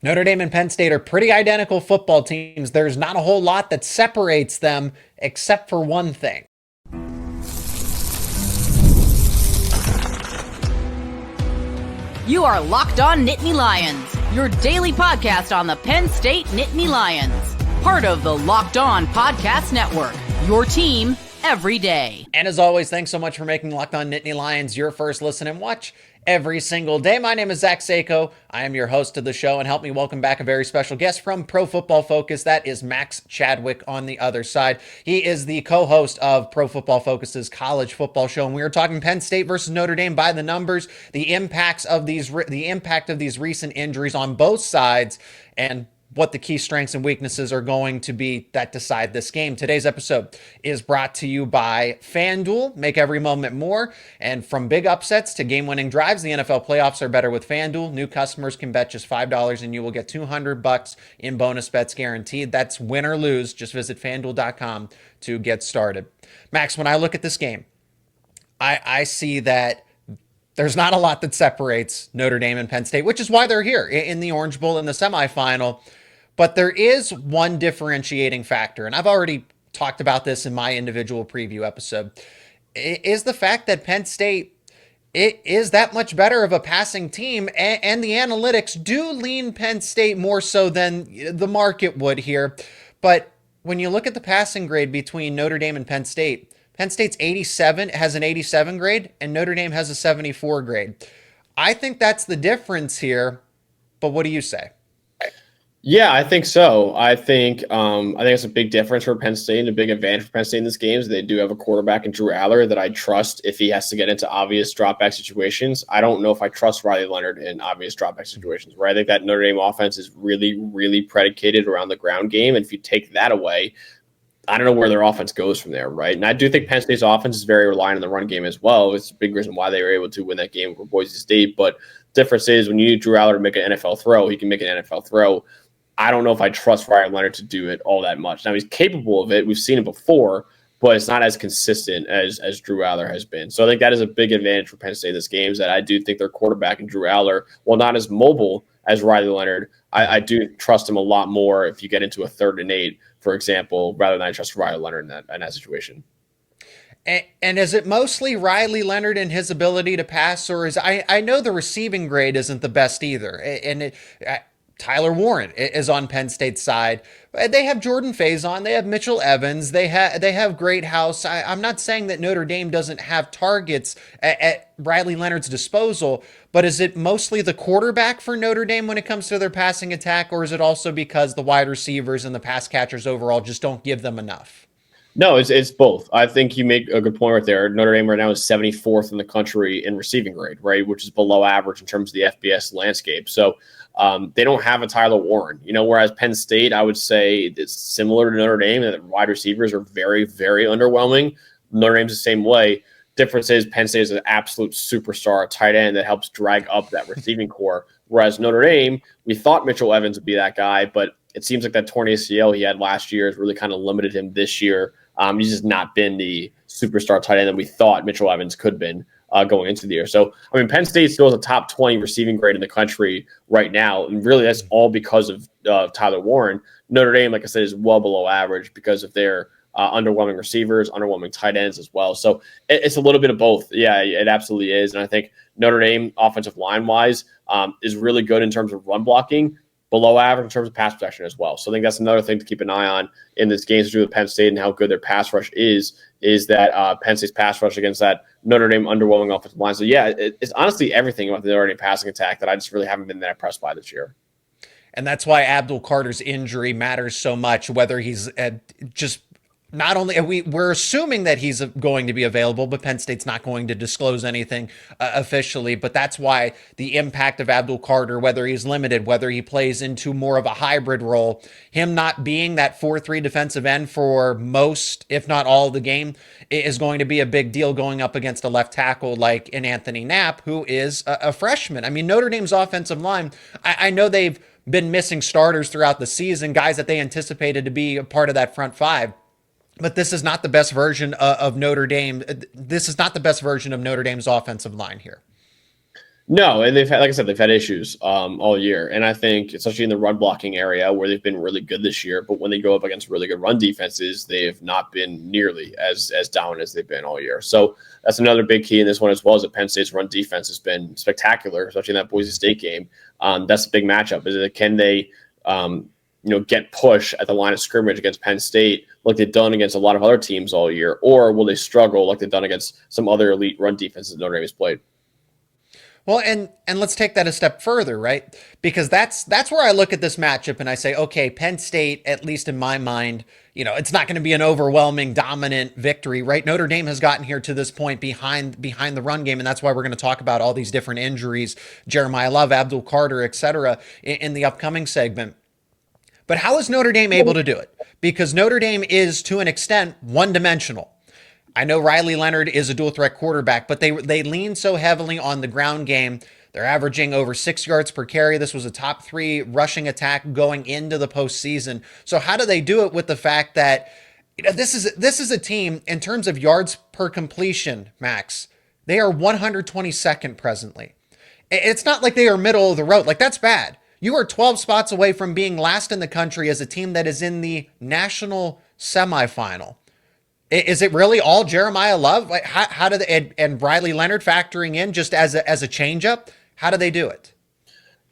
Notre Dame and Penn State are pretty identical football teams. There's not a whole lot that separates them except for one thing. You are Locked On Nittany Lions, your daily podcast on the Penn State Nittany Lions. Part of the Locked On Podcast Network, your team every day. And as always, thanks so much for making Locked On Nittany Lions your first listen and watch every single day. My name is Seyko. I am your host of the show, and help me welcome back a very special guest from Pro Football Focus. That is Max Chadwick on the other side. He is the co-host of Pro Football Focus's college football show, and we are talking Penn State versus Notre Dame by the numbers, the impact of these recent injuries on both sides, and what the key strengths and weaknesses are going to be that decide this game. Today's episode is brought to you by FanDuel. Make every moment more. And from big upsets to game-winning drives, the NFL playoffs are better with FanDuel. New customers can bet just $5 and you will get $200 in bonus bets guaranteed. That's win or lose. Just visit FanDuel.com to get started. Max, when I look at this game, I see that there's not a lot that separates Notre Dame and Penn State, which is why they're here in the Orange Bowl in the semifinal. But there is one differentiating factor, and I've already talked about this in my individual preview episode, is the fact that Penn State is that much better of a passing team, and the analytics do lean Penn State more so than the market would here. But when you look at the passing grade between Notre Dame and Penn State's 87 has an 87 grade, and Notre Dame has a 74 grade. I think that's the difference here, but what do you say? Yeah, I think so. I think it's a big difference for Penn State and a big advantage for Penn State in this game is they do have a quarterback in Drew Allar that I trust if he has to get into obvious dropback situations. I don't know if I trust Riley Leonard in obvious dropback situations, where I think that Notre Dame offense is really, really predicated around the ground game. And if you take that away, I don't know where their offense goes from there, right? And I do think Penn State's offense is very reliant on the run game as well. It's a big reason why they were able to win that game for Boise State. But the difference is when you need Drew Allar to make an NFL throw, he can make an NFL throw. I don't know if I trust Riley Leonard to do it all that much. Now, he's capable of it. We've seen it before, but it's not as consistent as Drew Allar has been. So I think that is a big advantage for Penn State in this game is that I do think their quarterback in Drew Allar, while not as mobile as Riley Leonard, I do trust him a lot more if you get into a 3rd and 8, for example, rather than I trust Riley Leonard in that situation. And is it mostly Riley Leonard and his ability to pass, or is I know the receiving grade isn't the best either, and Tyler Warren is on Penn State's side. They have Jordan Faison. They have Mitchell Evans. They have Greathouse. I'm not saying that Notre Dame doesn't have targets at Riley Leonard's disposal, but is it mostly the quarterback for Notre Dame when it comes to their passing attack, or is it also because the wide receivers and the pass catchers overall just don't give them enough? No, it's both. I think you make a good point right there. Notre Dame right now is 74th in the country in receiving grade, right, which is below average in terms of the FBS landscape. So they don't have a Tyler Warren, whereas Penn State, I would say it's similar to Notre Dame, that wide receivers are very, very underwhelming. Notre Dame's the same way. Difference is Penn State is an absolute superstar, a tight end that helps drag up that receiving core. Whereas Notre Dame, we thought Mitchell Evans would be that guy, but it seems like that torn ACL he had last year has really kind of limited him this year. He's just not been the superstar tight end that we thought Mitchell Evans could have been going into the year. So, I mean, Penn State still has a top 20 receiving grade in the country right now, and really that's all because of Tyler Warren. Notre Dame, like I said, is well below average because of their underwhelming receivers, underwhelming tight ends as well. So it's a little bit of both. Yeah, it absolutely is. And I think Notre Dame, offensive line-wise, is really good in terms of run blocking, below average in terms of pass protection as well. So I think that's another thing to keep an eye on in this game to do with Penn State and how good their pass rush is that Penn State's pass rush against that Notre Dame underwhelming offensive line. So yeah, it's honestly everything about the Notre Dame passing attack that I just really haven't been that impressed by this year. And that's why Abdul Carter's injury matters so much, whether he's just not only we're assuming that he's going to be available, but Penn State's not going to disclose anything officially. But that's why the impact of Abdul Carter, whether he's limited, whether he plays into more of a hybrid role, him not being that 4-3 defensive end for most, if not all of the game, is going to be a big deal going up against a left tackle like an Anthony Knapp, who is a freshman. I mean, Notre Dame's offensive line, I know they've been missing starters throughout the season, guys that they anticipated to be a part of that front five. But this is not the best version of Notre Dame. This is not the best version of Notre Dame's offensive line here. No, and they've had, like I said, they've had issues all year, and I think especially in the run blocking area where they've been really good this year. But when they go up against really good run defenses, they have not been nearly as down as they've been all year. So that's another big key in this one as well. As that Penn State's run defense has been spectacular, especially in that Boise State game. That's a big matchup. Is it can they get push at the line of scrimmage against Penn State like they've done against a lot of other teams all year, or will they struggle like they've done against some other elite run defenses that Notre Dame has played? Well, and let's take that a step further, right? Because that's where I look at this matchup and I say, okay, Penn State, at least in my mind, it's not going to be an overwhelming, dominant victory, right? Notre Dame has gotten here to this point behind the run game, and that's why we're going to talk about all these different injuries, Jeremiah Love, Abdul Carter, etc., in the upcoming segment. But how is Notre Dame able to do it? Because Notre Dame is, to an extent, one-dimensional. I know Riley Leonard is a dual threat quarterback, but they lean so heavily on the ground game. They're averaging over 6 yards per carry. This was a top 3 rushing attack going into the postseason. So how do they do it with the fact that this is a team in terms of yards per completion, Max? They are 122nd presently. It's not like they are middle of the road. Like, that's bad. You are 12 spots away from being last in the country as a team that is in the national semifinal. Is it really all Jeremiah Love? Like, how do they, and Riley Leonard factoring in just as a changeup? How do they do it?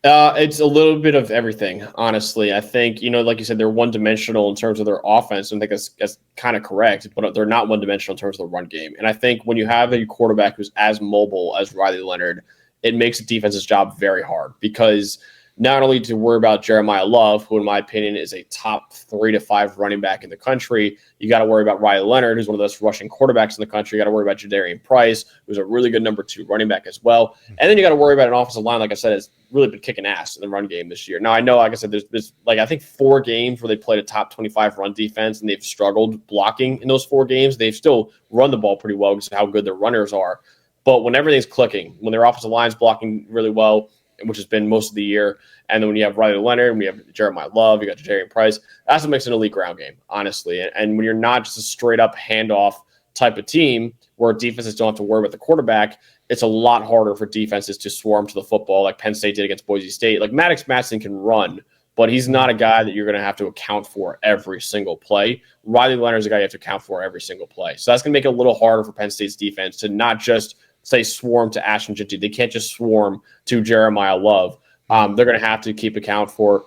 It's a little bit of everything, honestly. I think, like you said, they're one-dimensional in terms of their offense. I think that's kind of correct, but they're not one-dimensional in terms of the run game. And I think when you have a quarterback who's as mobile as Riley Leonard, it makes the defense's job very hard because not only to worry about Jeremiah Love, who in my opinion is a top 3 to 5 running back in the country, you got to worry about Riley Leonard, who's one of those rushing quarterbacks in the country. You got to worry about Jadarian Price, who's a really good number 2 running back as well. And then you got to worry about an offensive line, like I said, has really been kicking ass in the run game this year. Now, I know, like I said, there's I think 4 games where they played a top 25 run defense, and they've struggled blocking in those 4 games. They've still run the ball pretty well because of how good their runners are. But when everything's clicking, when their offensive line's blocking really well, which has been most of the year, and then when you have Riley Leonard, and we have Jeremiah Love, you got Jadarian Price, that's what makes an elite ground game, honestly. And when you're not just a straight-up handoff type of team where defenses don't have to worry about the quarterback, it's a lot harder for defenses to swarm to the football like Penn State did against Boise State. Like, Maddox Matson can run, but he's not a guy that you're going to have to account for every single play. Riley Leonard's a guy you have to account for every single play. So that's going to make it a little harder for Penn State's defense to not just say swarm to Ashton Jeanty. They can't just swarm to Jeremiah Love. They're going to have to keep account for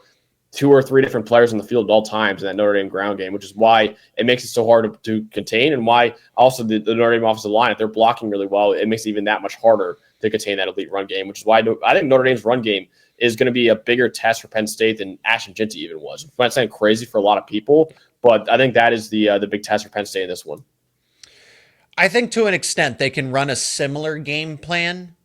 2 or 3 different players on the field at all times in that Notre Dame ground game, which is why it makes it so hard to contain, and why also the Notre Dame offensive line, if they're blocking really well, it makes it even that much harder to contain that elite run game, which is why I think Notre Dame's run game is going to be a bigger test for Penn State than Ashton Jeanty even was. It might sound crazy for a lot of people, but I think that is the big test for Penn State in this one. I think to an extent they can run a similar game plan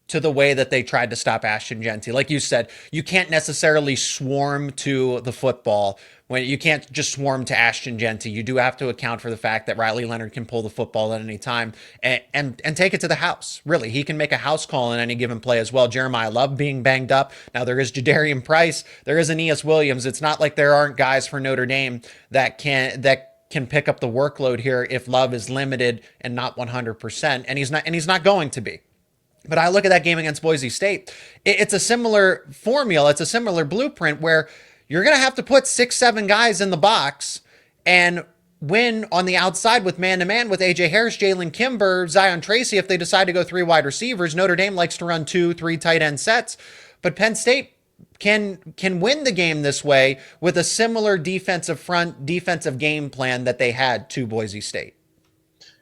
to the way that they tried to stop Ashton Jeanty. Like you said, you can't necessarily swarm to the football. When you can't just swarm to Ashton Jeanty. You do have to account for the fact that Riley Leonard can pull the football at any time and take it to the house. Really, he can make a house call in any given play as well. Jeremiah Love being banged up. Now there is Jadarian Price. There is Aeneas Williams. It's not like there aren't guys for Notre Dame that can pick up the workload here if Love is limited and not 100%, and he's not going to be. But I look at that game against Boise State. It's a similar formula. It's a similar blueprint where you're going to have to put 6-7 guys in the box and win on the outside with man-to-man with A.J. Harris, Jalen Kimber, Zion Tracy. If they decide to go 3 wide receivers, Notre Dame likes to run 2-3 tight end sets. But Penn State can win the game this way with a similar defensive game plan that they had to Boise State.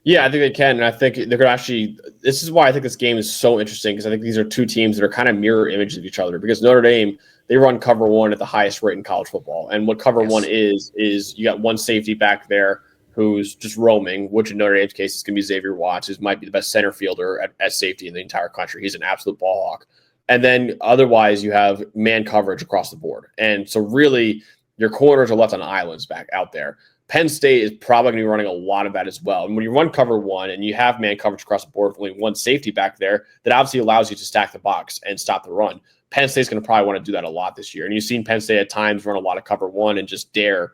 Yeah, I think they can. And I think they're going to actually – this is why I think this game is so interesting, because I think these are 2 teams that are kind of mirror images of each other, because Notre Dame, they run cover 1 at the highest rate in college football. And what cover 1 is you got one safety back there who's just roaming, which in Notre Dame's case is going to be Xavier Watts, who might be the best center fielder at safety in the entire country. He's an absolute ball hawk. And then otherwise you have man coverage across the board. And so really your corners are left on islands back out there. Penn State is probably going to be running a lot of that as well. And when you run cover 1 and you have man coverage across the board with only one safety back there, that obviously allows you to stack the box and stop the run. Penn State's going to probably want to do that a lot this year. And you've seen Penn State at times run a lot of cover 1 and just dare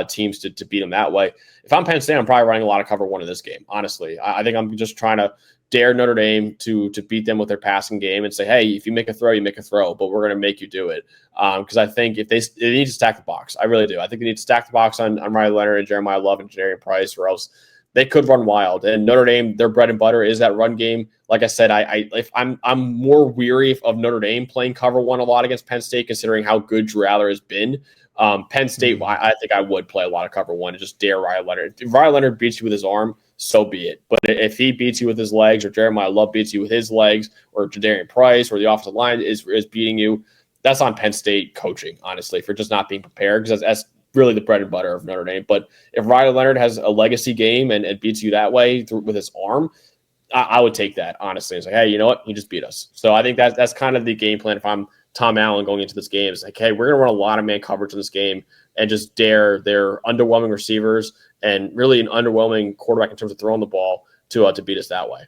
teams to beat them that way. If I'm Penn State, I'm probably running a lot of cover 1 in this game, honestly. I think I'm just trying to dare Notre Dame to beat them with their passing game and say, hey, if you make a throw, you make a throw, but we're going to make you do it. Because I think if they need to stack the box. I really do. I think they need to stack the box on Riley Leonard and Jeremiah Love and Jadarian Price, or else they could run wild. And Notre Dame, their bread and butter is that run game. Like I said, I'm more weary of Notre Dame playing cover one a lot against Penn State, considering how good Drew Allar has been. Penn State, I think I would play a lot of cover one and just dare Riley Leonard. If Riley Leonard beats you with his arm, so be it. But if he beats you with his legs, or Jeremiah Love beats you with his legs, or Jadarian Price, or the offensive line is beating you, that's on Penn State coaching, honestly, for just not being prepared, because that's really the bread and butter of Notre Dame. But if Riley Leonard has a legacy game and beats you that way with his arm, I would take that, honestly. It's like, hey, you know what? He just beat us. So I think that's kind of the game plan if I'm Tom Allen going into this game. It's like, hey, we're going to run a lot of man coverage in this game and just dare their underwhelming receivers and really an underwhelming quarterback in terms of throwing the ball to beat us that way.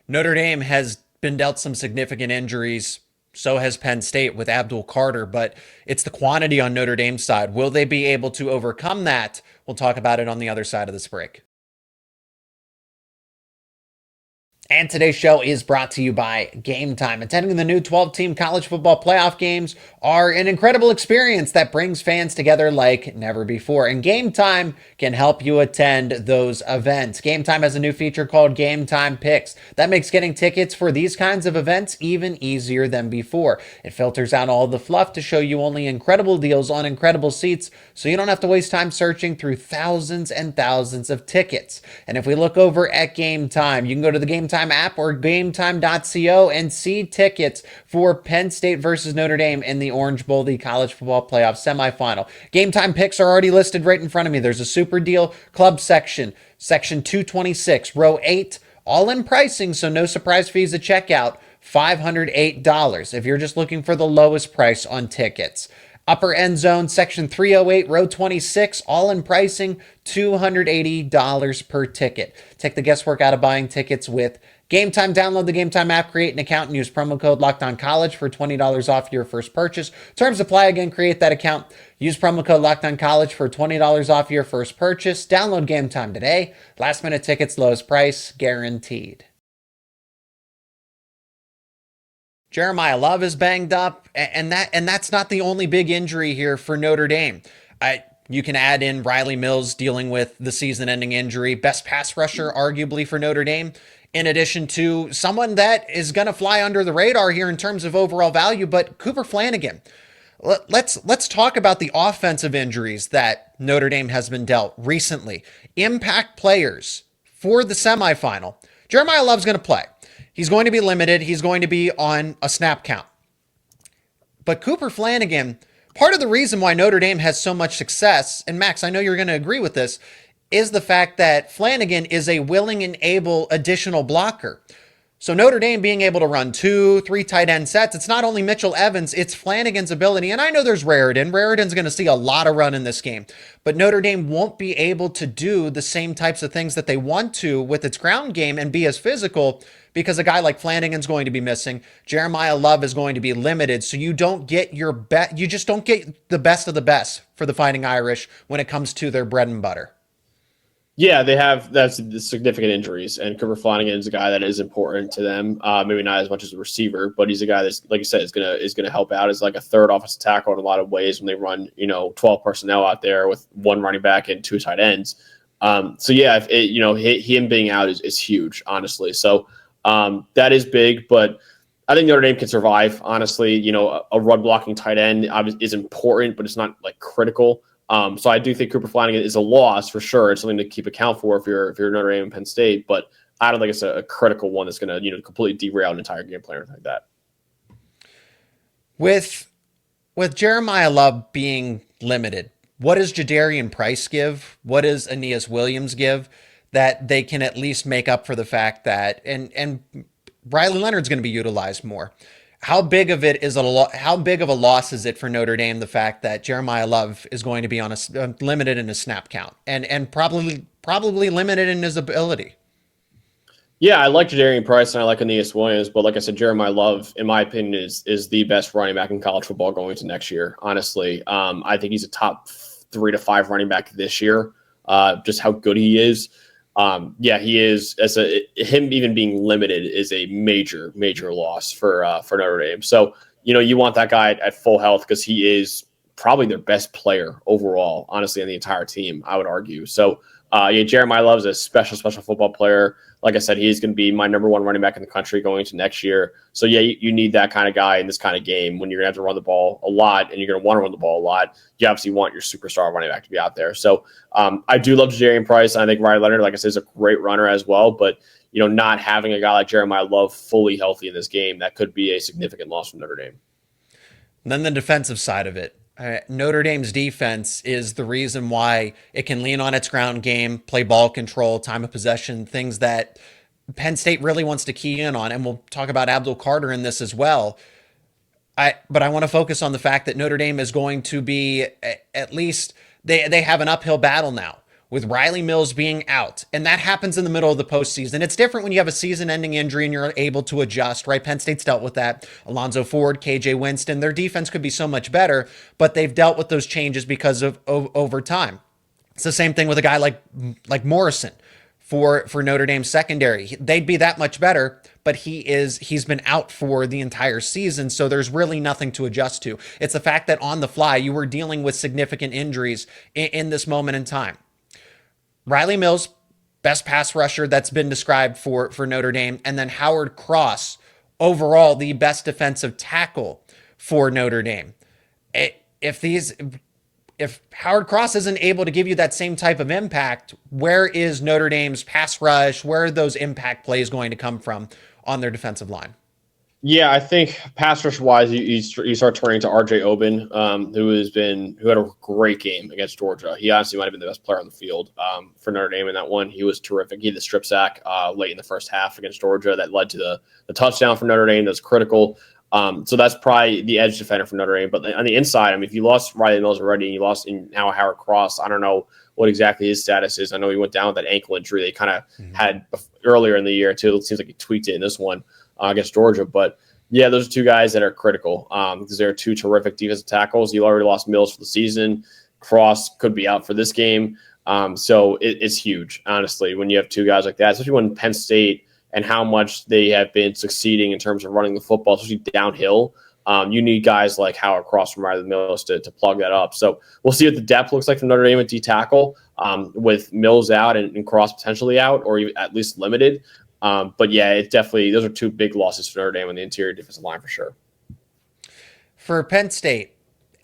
Notre Dame has been dealt some significant injuries. So has Penn State with Abdul Carter, but it's the quantity on Notre Dame's side. Will they be able to overcome that? We'll talk about it on the other side of this break. And today's show is brought to you by Game Time. Attending the new 12-team college football playoff games are an incredible experience that brings fans together like never before. And Game Time can help you attend those events. Game Time has a new feature called Game Time Picks. That makes getting tickets for these kinds of events even easier than before. It filters out all the fluff to show you only incredible deals on incredible seats, so you don't have to waste time searching through thousands and thousands of tickets. And if we look over at Game Time, you can go to the Game Time app or gametime.co and see tickets for Penn State versus Notre Dame in the Orange Bowl, the college football playoff semifinal. Game Time picks are already listed right in front of me. There's a super deal club section, section 226, row 8, all in pricing, so no surprise fees at checkout, $508 if you're just looking for the lowest price on tickets. Upper end zone, section 308, row 26, all in pricing, $280 per ticket. Take the guesswork out of buying tickets with Game Time. Download the Game Time app, create an account, and use promo code LOCKEDONCollege for $20 off your first purchase. Terms apply. Again, create that account. Use promo code LOCKEDONCollege for $20 off your first purchase. Download Game Time today. Last minute tickets, lowest price, guaranteed. Jeremiah Love is banged up, and that's not the only big injury here for Notre Dame. You can add in Riley Mills dealing with the season-ending injury, best pass rusher arguably for Notre Dame, in addition to someone that is going to fly under the radar here in terms of overall value, but Cooper Flanagan. Let's talk about the offensive injuries that Notre Dame has been dealt recently. Impact players for the semifinal. Jeremiah Love's going to play. He's going to be limited. He's going to be on a snap count. But Cooper Flanagan, part of the reason why Notre Dame has so much success, and Max, I know you're going to agree with this, is the fact that Flanagan is a willing and able additional blocker. So Notre Dame being able to run 2-3 tight end sets, it's not only Mitchell Evans, it's Flanagan's ability. And I know there's Raritan. Raritan's going to see a lot of run in this game. But Notre Dame won't be able to do the same types of things that they want to with its ground game and be as physical, because a guy like Flanagan's going to be missing. Jeremiah Love is going to be limited. So you don't get you just don't get the best of the best for the Fighting Irish when it comes to their bread and butter. Yeah, that's significant injuries, and Cooper Flanagan is a guy that is important to them. Maybe not as much as a receiver, but he's a guy that's, like you said, is gonna help out as like a third offensive tackle in a lot of ways when they run 12 personnel out there with one running back and 2 tight ends. So yeah, him being out is huge, honestly. So that is big, but I think Notre Dame can survive. Honestly, a run blocking tight end is important, but it's not like critical. So I do think Cooper Flanagan is a loss for sure. It's something to keep account for if you're Notre Dame and Penn State, but I don't think it's a critical one that's going to completely derail an entire game plan or anything like that. With Jeremiah Love being limited, what does Jadarian Price give? What does Aeneas Williams give that they can at least make up for the fact that and Riley Leonard's going to be utilized more? How big of a loss is it for Notre Dame, the fact that Jeremiah Love is going to be on a limited in his snap count and probably limited in his ability? Yeah, I like Jadarian Price and I like Aeneas Williams, but like I said, Jeremiah Love, in my opinion, is the best running back in college football going into next year. Honestly, I think he's a top 3 to 5 running back this year. Just how good he is. Yeah, he is. Him even being limited is a major loss for Notre Dame. So you want that guy at full health because he is probably their best player overall, honestly, on the entire team, I would argue. So Jeremiah Love is a special football player. Like I said, he's going to be my number one running back in the country going into next year. So you need that kind of guy in this kind of game when you're going to have to run the ball a lot and you're going to want to run the ball a lot. You obviously want your superstar running back to be out there. So I do love Ja'Marr Price. I think Riley Leonard, like I said, is a great runner as well. But not having a guy like Jeremiah Love fully healthy in this game, that could be a significant loss from Notre Dame. And then the defensive side of it. Notre Dame's defense is the reason why it can lean on its ground game, play ball control, time of possession, things that Penn State really wants to key in on. And we'll talk about Abdul Carter in this as well. But I want to focus on the fact that Notre Dame is going to be, at least they have an uphill battle now with Riley Mills being out. And that happens in the middle of the postseason. It's different when you have a season-ending injury and you're able to adjust, right? Penn State's dealt with that. Alonzo Ford, KJ Winston, their defense could be so much better, but they've dealt with those changes because of over time. It's the same thing with a guy like Morrison for Notre Dame secondary. They'd be that much better, but he's been out for the entire season, so there's really nothing to adjust to. It's the fact that on the fly, you were dealing with significant injuries in this moment in time. Riley Mills, best pass rusher that's been described for Notre Dame, and then Howard Cross, overall the best defensive tackle for Notre Dame. If Howard Cross isn't able to give you that same type of impact, where is Notre Dame's pass rush? Where are those impact plays going to come from on their defensive line? Yeah, I think pass rush wise, you start turning to RJ Oben, who had a great game against Georgia. He honestly might have been the best player on the field for Notre Dame in that one. He was terrific. He had the strip sack late in the first half against Georgia that led to the touchdown for Notre Dame. That's critical. So that's probably the edge defender for Notre Dame. But on the inside, if you lost Riley Mills already and you lost now Howard Cross, I don't know what exactly his status is. I know he went down with that ankle injury they kind of had earlier in the year too. It seems like he tweaked it in this one against Georgia. But yeah, those are two guys that are critical because they're two terrific defensive tackles. You already lost Mills for the season. Cross could be out for this game. So it's huge, honestly, when you have two guys like that, especially when Penn State and how much they have been succeeding in terms of running the football, especially downhill. You need guys like Howard Cross from Riley Mills to plug that up. So we'll see what the depth looks like from Notre Dame at D-tackle with Mills out and Cross potentially out or even at least limited. But yeah, it definitely, those are two big losses for Notre Dame on the interior defensive line for sure. For Penn State,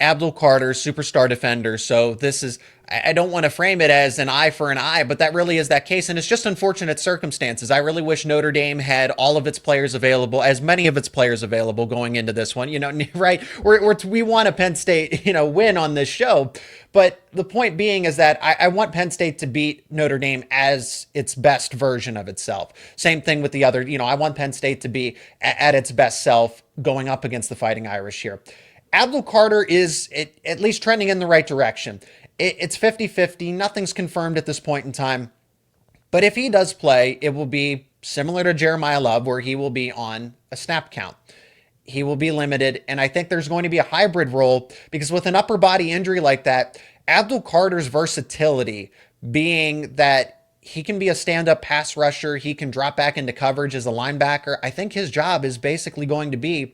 Abdul Carter, superstar defender. So this is, I don't want to frame it as an eye for an eye, but that really is that case. And it's just unfortunate circumstances. I really wish Notre Dame had all of its players available, as many of its players available going into this one, right? We want a Penn State, win on this show. But the point being is that I want Penn State to beat Notre Dame as its best version of itself. Same thing with the other, I want Penn State to be at its best self going up against the Fighting Irish here. Abdul Carter is at least trending in the right direction. It's 50-50. Nothing's confirmed at this point in time. But if he does play, it will be similar to Jeremiah Love, where he will be on a snap count. He will be limited, and I think there's going to be a hybrid role because with an upper body injury like that, Abdul Carter's versatility being that he can be a stand-up pass rusher, he can drop back into coverage as a linebacker. I think his job is basically going to be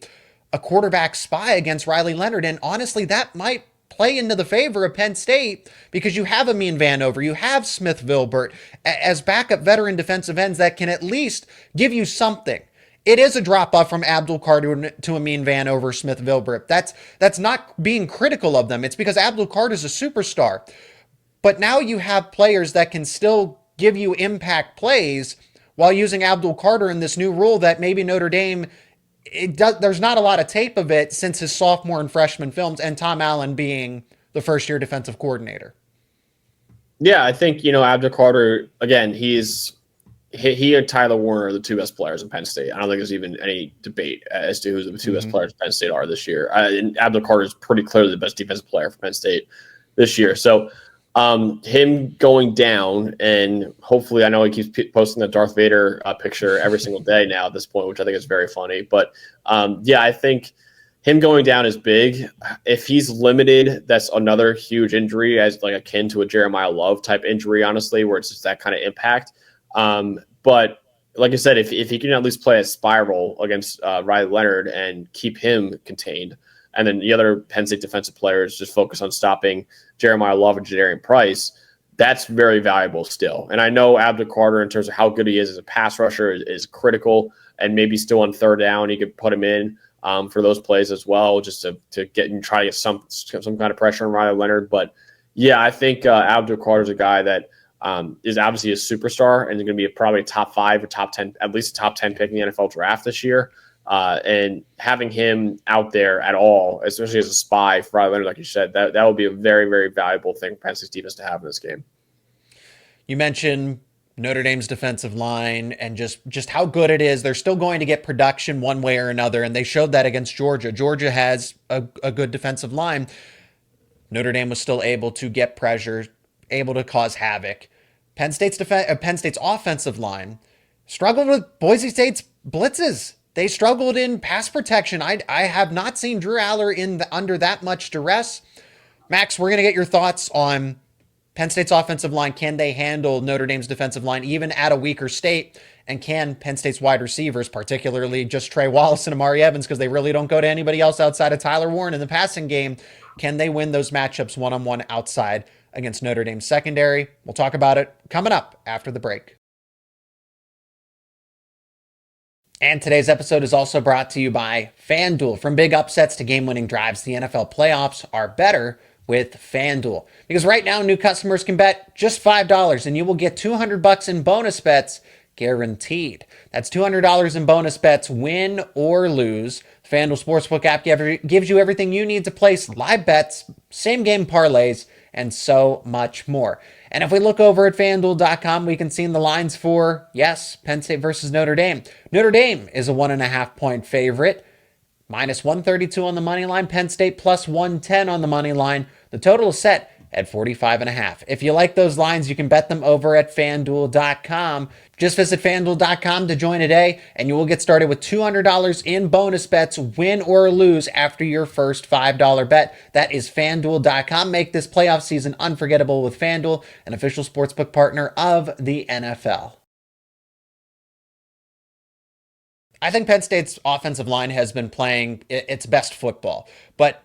a quarterback spy against Riley Leonard, and honestly, that might play into the favor of Penn State because you have Amin Vanover, you have Smith Vilbert as backup veteran defensive ends that can at least give you something. It is a drop off from Abdul Carter to Amin Vanover, Smith Vilbert. That's not being critical of them. It's because Abdul Carter is a superstar. But now you have players that can still give you impact plays while using Abdul Carter in this new rule that maybe Notre Dame, there's not a lot of tape of it since his sophomore and freshman films, and Tom Allen being the first-year defensive coordinator. Yeah, I think, Abdul Carter, again, he and Tyler Warner are the two best players in Penn State. I don't think there's even any debate as to who the two best players in Penn State are this year. And Abdul Carter is pretty clearly the best defensive player for Penn State this year. So him going down, and hopefully, I know he keeps posting the Darth Vader picture every single day now at this point, which I think is very funny. But yeah, I think him going down is big. If he's limited, that's another huge injury, as like akin to a Jeremiah Love type injury, honestly, where it's just that kind of impact. But like I said, if he can at least play a spiral against Riley Leonard and keep him contained, and then the other Penn State defensive players just focus on stopping Jeremiah Love and Jadarian Price, that's very valuable still. And I know Abdul Carter, in terms of how good he is as a pass rusher, is critical, and maybe still on third down, he could put him in for those plays as well, just to get and try to get some kind of pressure on Riley Leonard. But yeah, I think Abdul Carter is a guy that is obviously a superstar and is going to be probably a top 5 or top 10, at least a top 10 pick in the NFL draft this year. And having him out there at all, especially as a spy for Riley Leonard, like you said, that would be a very, very valuable thing for Penn State's defense to have in this game. You mentioned Notre Dame's defensive line and just how good it is. They're still going to get production one way or another, and they showed that against Georgia. Georgia has a good defensive line. Notre Dame was still able to get pressure, able to cause havoc. Penn State's offensive line struggled with Boise State's blitzes. They struggled in pass protection. I have not seen Drew Allar under that much duress. Max, we're going to get your thoughts on Penn State's offensive line. Can they handle Notre Dame's defensive line even at a weaker state? And can Penn State's wide receivers, particularly just Trey Wallace and Amari Evans, because they really don't go to anybody else outside of Tyler Warren in the passing game, can they win those matchups one-on-one outside against Notre Dame's secondary? We'll talk about it coming up after the break. And today's episode is also brought to you by FanDuel. From big upsets to game-winning drives, the NFL playoffs are better with FanDuel. Because right now, new customers can bet just $5 and you will get $200 in bonus bets guaranteed. That's $200 in bonus bets, win or lose. FanDuel Sportsbook app gives you everything you need to place live bets, same-game parlays, and so much more. And if we look over at FanDuel.com, we can see in the lines for, yes, Penn State versus Notre Dame. Notre Dame is a 1.5-point favorite, minus 132 on the money line. Penn State plus 110 on the money line. The total is set at 45.5. If you like those lines, you can bet them over at FanDuel.com. Just visit FanDuel.com to join today, and you will get started with $200 in bonus bets, win or lose, after your first $5 bet. That is FanDuel.com. Make this playoff season unforgettable with FanDuel, an official sportsbook partner of the NFL. I think Penn State's offensive line has been playing its best football, but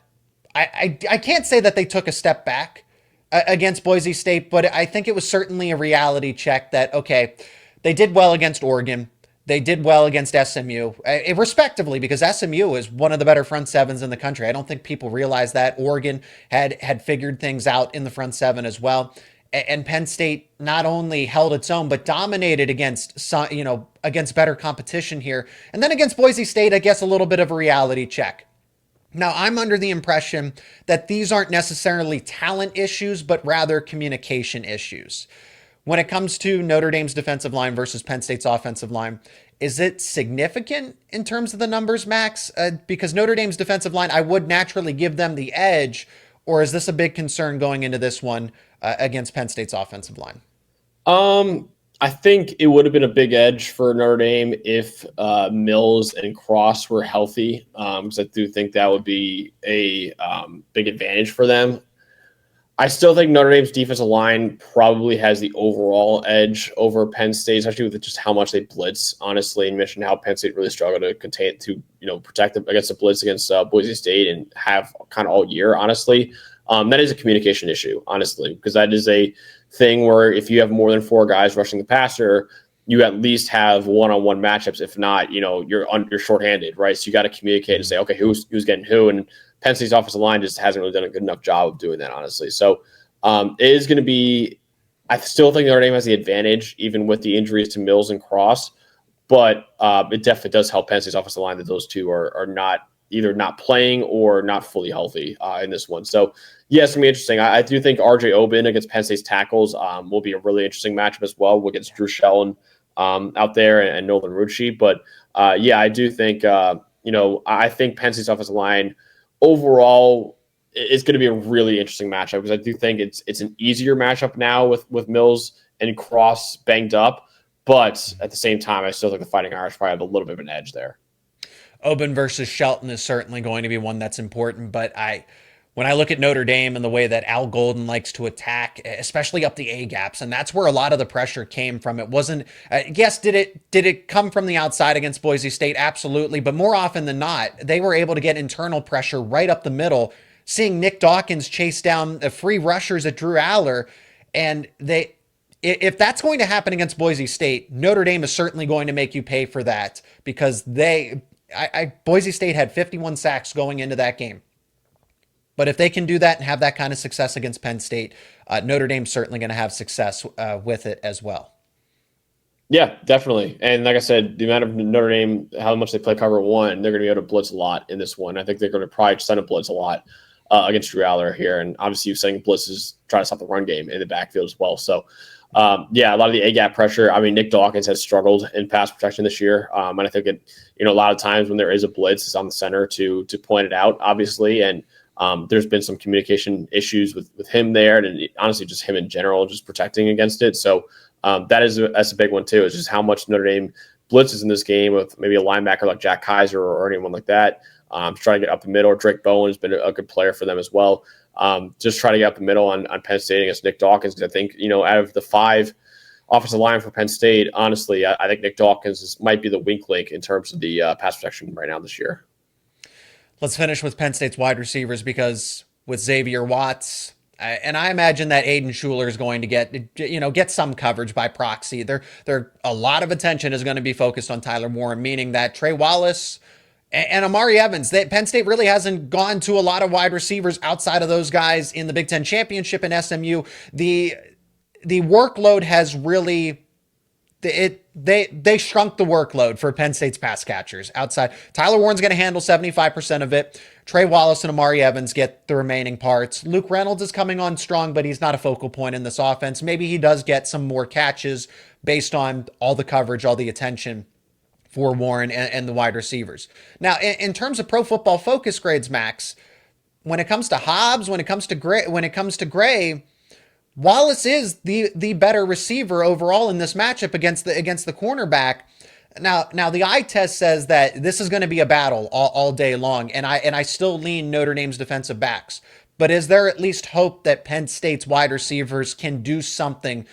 I can't say that they took a step back against Boise State, but I think it was certainly a reality check that, okay, they did well against Oregon. They did well against SMU, respectively, because SMU is one of the better front sevens in the country. I don't think people realize that. Oregon had figured things out in the front seven as well. And Penn State not only held its own, but dominated against better competition here. And then against Boise State, I guess a little bit of a reality check. Now, I'm under the impression that these aren't necessarily talent issues, but rather communication issues. When it comes to Notre Dame's defensive line versus Penn State's offensive line, is it significant in terms of the numbers, Max? Because Notre Dame's defensive line, I would naturally give them the edge, or is this a big concern going into this one against Penn State's offensive line? I think it would have been a big edge for Notre Dame if Mills and Cross were healthy, because I do think that would be a big advantage for them. I still think Notre Dame's defensive line probably has the overall edge over Penn State, especially with just how much they blitz, honestly, and mentioned how Penn State really struggled to protect them against the blitz against Boise State and have kind of all year, honestly. That is a communication issue, honestly, because that is a thing where if you have more than 4 guys rushing the passer, you at least have one-on-one matchups. If not, you're shorthanded, right? So you got to communicate and say, okay, who's getting who, and Penn State's offensive line just hasn't really done a good enough job of doing that, honestly. So it is going to be – I still think Notre Dame has the advantage, even with the injuries to Mills and Cross, but it definitely does help Penn State's offensive line that those two are not either not playing or not fully healthy in this one. So, yeah, it's going to be interesting. I do think R.J. Obin against Penn State's tackles will be a really interesting matchup as well against Drew Shellen out there and Nolan Rucci. But, yeah, I do think, I think Penn State's offensive line – overall, it's going to be a really interesting matchup because I do think it's an easier matchup now with Mills and Cross banged up. But at the same time, I still think the Fighting Irish probably have a little bit of an edge there. Oban versus Shelton is certainly going to be one that's important, but when I look at Notre Dame and the way that Al Golden likes to attack, especially up the A gaps, and that's where a lot of the pressure came from. It wasn't, yes, did it come from the outside against Boise State? Absolutely, but more often than not, they were able to get internal pressure right up the middle. Seeing Nick Dawkins chase down the free rushers at Drew Allar, and if that's going to happen against Boise State, Notre Dame is certainly going to make you pay for that, because Boise State had 51 sacks going into that game. But if they can do that and have that kind of success against Penn State, Notre Dame's certainly going to have success with it as well. Yeah, definitely. And like I said, the amount of Notre Dame, how much they play cover one, they're going to be able to blitz a lot in this one. I think they're going to probably send a blitz a lot against Drew Allar here. And obviously, sending blitzes, try to stop the run game in the backfield as well. So, yeah, a lot of the A-gap pressure. I mean, Nick Dawkins has struggled in pass protection this year. And I think a lot of times when there is a blitz, it's on the center to point it out, obviously. And there's been some communication issues with him there, and honestly, just him in general, just protecting against it. So that's a big one too. Is just how much Notre Dame blitzes in this game with maybe a linebacker like Jack Kaiser or anyone like that. Trying to get up the middle. Drake Bowen has been a good player for them as well. Just try to get up the middle on Penn State against Nick Dawkins, because I think out of the 5 offensive line for Penn State, honestly, I think Nick Dawkins might be the weak link in terms of the pass protection right now this year. Let's finish with Penn State's wide receivers, because with Xavier Watts, and I imagine that Aiden Schuler is going to get some coverage by proxy. A lot of attention is going to be focused on Tyler Warren, meaning that Trey Wallace and Amari Evans, Penn State really hasn't gone to a lot of wide receivers outside of those guys in the Big Ten Championship and SMU. The workload has really... They shrunk the workload for Penn State's pass catchers outside. Tyler Warren's going to handle 75% of it. Trey Wallace and Amari Evans get the remaining parts. Luke Reynolds is coming on strong, but he's not a focal point in this offense. Maybe he does get some more catches based on all the coverage, all the attention for Warren and the wide receivers. Now, in terms of Pro Football Focus grades, Max, when it comes to Hobbs, when it comes to Gray, Wallace is the better receiver overall in this matchup against the cornerback. Now the eye test says that this is going to be a battle all day long, and I still lean Notre Dame's defensive backs. But is there at least hope that Penn State's wide receivers can do something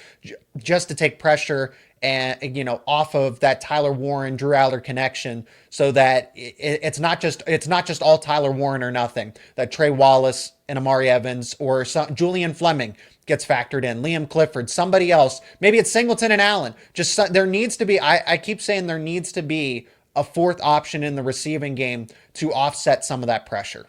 just to take pressure and off of that Tyler Warren Drew Allar connection, so that it's not just all Tyler Warren or nothing, that Trey Wallace and Amari Evans or Julian Fleming gets factored in, Liam Clifford, somebody else, maybe it's Singleton and Allen. There needs to be, I keep saying there needs to be a fourth option in the receiving game to offset some of that pressure.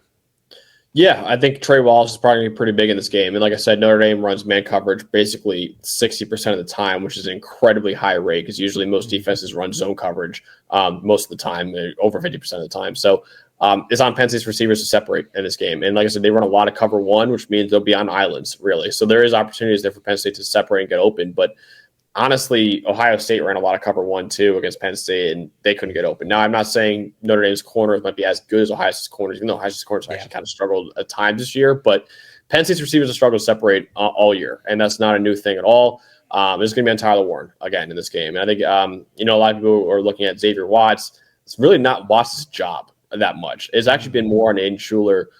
Yeah, I think Trey Wallace is probably going to be pretty big in this game. And like I said, Notre Dame runs man coverage basically 60% of the time, which is an incredibly high rate, because usually most defenses run zone coverage most of the time, over 50% of the time. So it's on Penn State's receivers to separate in this game. And like I said, they run a lot of cover one, which means they'll be on islands, really. So there is opportunities there for Penn State to separate and get open. But honestly, Ohio State ran a lot of cover one, too, against Penn State, and they couldn't get open. Now, I'm not saying Notre Dame's corners might be as good as Ohio State's corners, even though Ohio State's corners actually kind of struggled at times this year. But Penn State's receivers have struggled to separate all year, and that's not a new thing at all. It's going to be on Tyler Warren again in this game. And I think, a lot of people are looking at Xavier Watts. It's really not Watts' job that much. It's actually been more on Aiden Schuler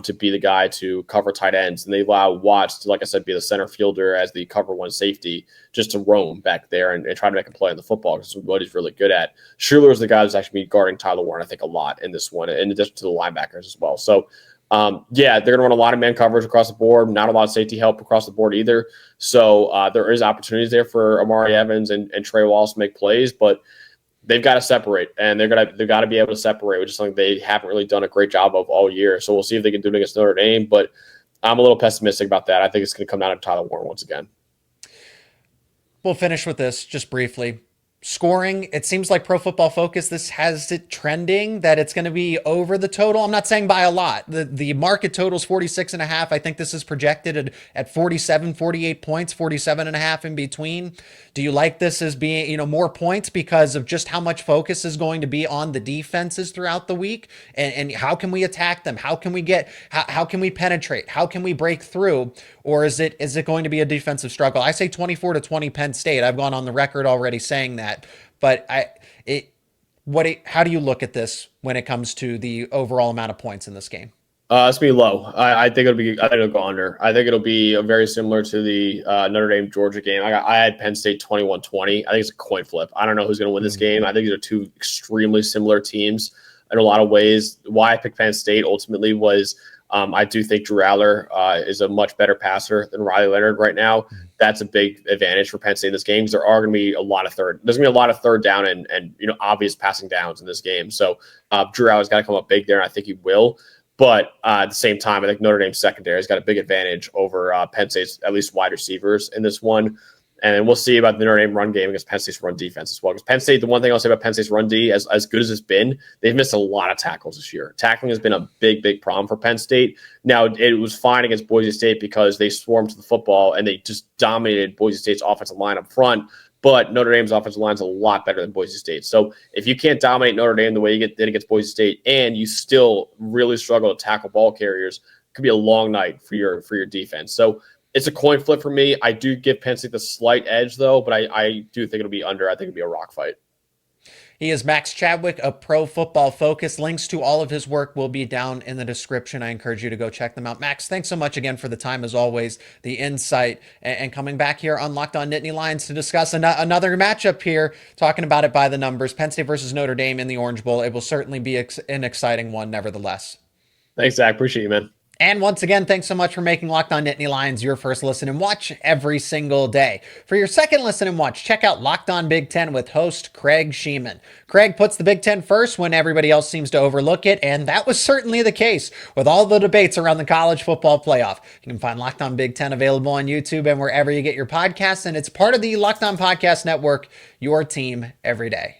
to be the guy to cover tight ends. And they allow Watts to, like I said, be the center fielder as the cover one safety, just to roam back there and try to make a play on the football, because it's what he's really good at. Schuler is the guy who's actually guarding Tyler Warren, I think, a lot in this one, in addition to the linebackers as well. So, they're going to run a lot of man coverage across the board, not a lot of safety help across the board either. So there is opportunities there for Amari Evans and Trey Wallace to make plays, but they've got to separate, and they've got to be able to separate, which is something they haven't really done a great job of all year. So we'll see if they can do it against Notre Dame, but I'm a little pessimistic about that. I think it's going to come down to Tyler Warren once again. We'll finish with this just briefly. Scoring, it seems like Pro Football Focus, this has it trending that it's going to be over the total. I'm not saying by a lot. The market total is 46.5. I think this is projected at 47, 48 points, 47.5 in between. Do you like this as being, more points because of just how much focus is going to be on the defenses throughout the week? And how can we attack them? How can we how can we penetrate? How can we break through? Or is it going to be a defensive struggle? I say 24-20 Penn State. I've gone on the record already saying that. But How do you look at this when it comes to the overall amount of points in this game? It's gonna be low. I think it'll go under. I think it'll be very similar to the Notre Dame Georgia game. I had Penn State 21-20. I think it's a coin flip. I don't know who's gonna win this game. I think these are two extremely similar teams in a lot of ways. Why I picked Penn State ultimately was I do think Drew Allar is a much better passer than Riley Leonard right now. That's a big advantage for Penn State in this game. There are going to be a lot of third down and obvious passing downs in this game. So Drew Allar's got to come up big there, and I think he will. But at the same time, I think Notre Dame's secondary has got a big advantage over Penn State's at least wide receivers in this one. And we'll see about the Notre Dame run game against Penn State's run defense as well. Because Penn State, the one thing I'll say about Penn State's run D, as good as it's been, they've missed a lot of tackles this year. Tackling has been a big problem for Penn State. Now, it was fine against Boise State because they swarmed to the football and they just dominated Boise State's offensive line up front. But Notre Dame's offensive line is a lot better than Boise State. So if you can't dominate Notre Dame the way you did against Boise State, and you still really struggle to tackle ball carriers, it could be a long night for your defense. So it's a coin flip for me. I do give Penn State the slight edge, though, but I do think it'll be under. I think it'll be a rock fight. He is Max Chadwick of Pro Football Focus. Links to all of his work will be down in the description. I encourage you to go check them out. Max, thanks so much again for the time, as always, the insight, and coming back here on Locked On Nittany Lions to discuss another matchup here, talking about it by the numbers. Penn State versus Notre Dame in the Orange Bowl. It will certainly be an exciting one, nevertheless. Thanks, Zach. Appreciate you, man. And once again, thanks so much for making Locked On Nittany Lions your first listen and watch every single day. For your second listen and watch, check out Locked On Big Ten with host Craig Sheeman. Craig puts the Big Ten first when everybody else seems to overlook it, and that was certainly the case with all the debates around the college football playoff. You can find Locked On Big Ten available on YouTube and wherever you get your podcasts, and it's part of the Locked On Podcast Network, your team every day.